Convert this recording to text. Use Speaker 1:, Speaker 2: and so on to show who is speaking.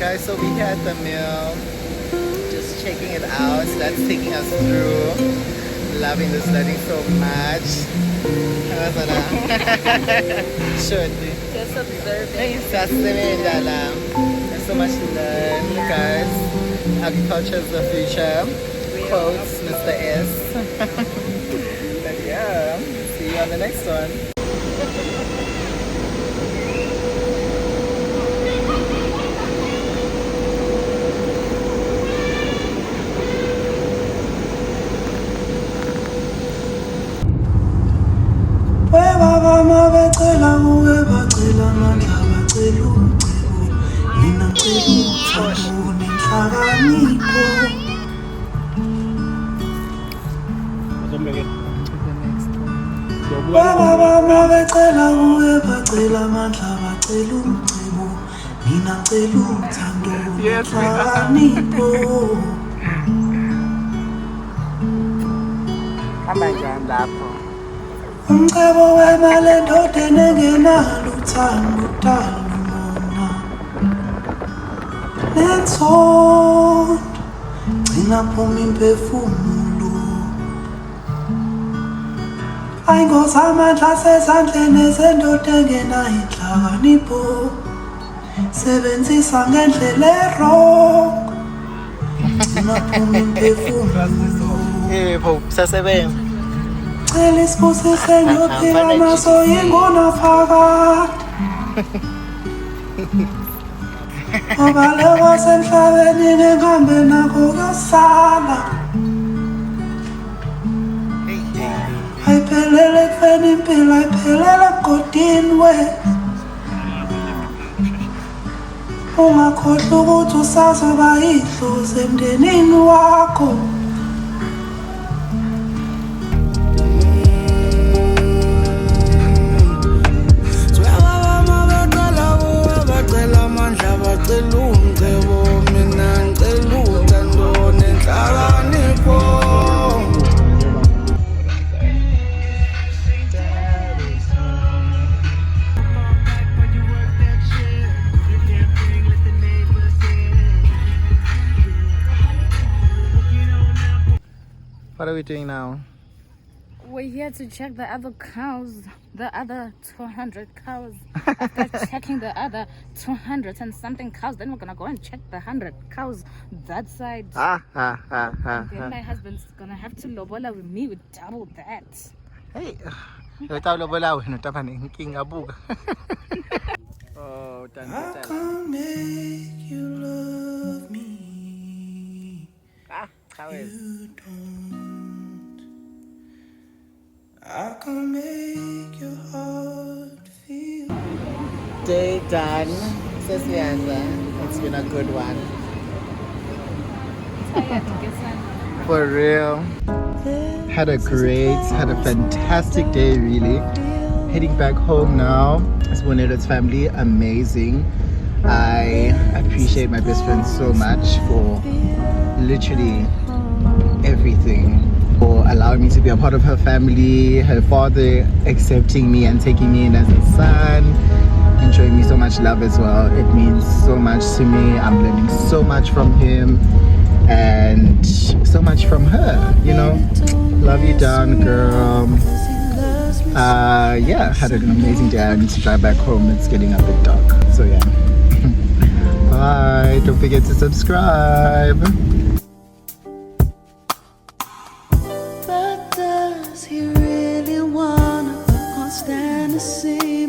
Speaker 1: guys, so we had the meal, just checking it out. So that's taking us through. Loving this wedding so much. Should
Speaker 2: Just observing.
Speaker 1: There's so much to learn, guys. Agriculture is the future. Quotes Mr. S. But yeah, see you on the next one. Yes, come back and laugh.
Speaker 3: Umcebo wemali ndoda engenalo uthando utalumona nenzondo gcina phuma imphefumulo ayingozamandla sezandleni ezendoda engenayo inhlakanipho sebenzisa ngendlela erongo gcina phuma imphefumulo
Speaker 1: yebo sasebenza
Speaker 3: cela isibusise ngiyophila naso yingona phakathi ngoba le wasemhlabeni ngihambe nakho kuyosala ayiphelele ekufeni impilo ayiphelele emgodini wena ungakhohlwa ukuthi usazoba yidlozi emndenini wakho.
Speaker 1: What are we doing now?
Speaker 2: We're here to check the other cows, the other 200 cows. After checking the other 200 and something cows, then we're gonna go and check the 100 cows that side. Then my husband's gonna have to lobola with me with double that.
Speaker 1: Hey, I
Speaker 3: can't make you love me.
Speaker 1: How is?
Speaker 3: You don't. I can make your heart feel.
Speaker 1: Day done. Says Leandra. It's been a good one. For real. Had a fantastic day, really. Heading back home now. Eswatini's family, amazing. I appreciate my best friend so much for literally everything, for allowing me to be a part of her family, her father accepting me and taking me in as a son, and showing me so much love as well. It means so much to me. I'm learning so much from him and so much from her, you know. Love you down, girl. Yeah, had an amazing day. I need to drive back home. It's getting a bit dark, so yeah. Bye. Don't forget to subscribe.
Speaker 3: But does he really wanna? I can't stand to see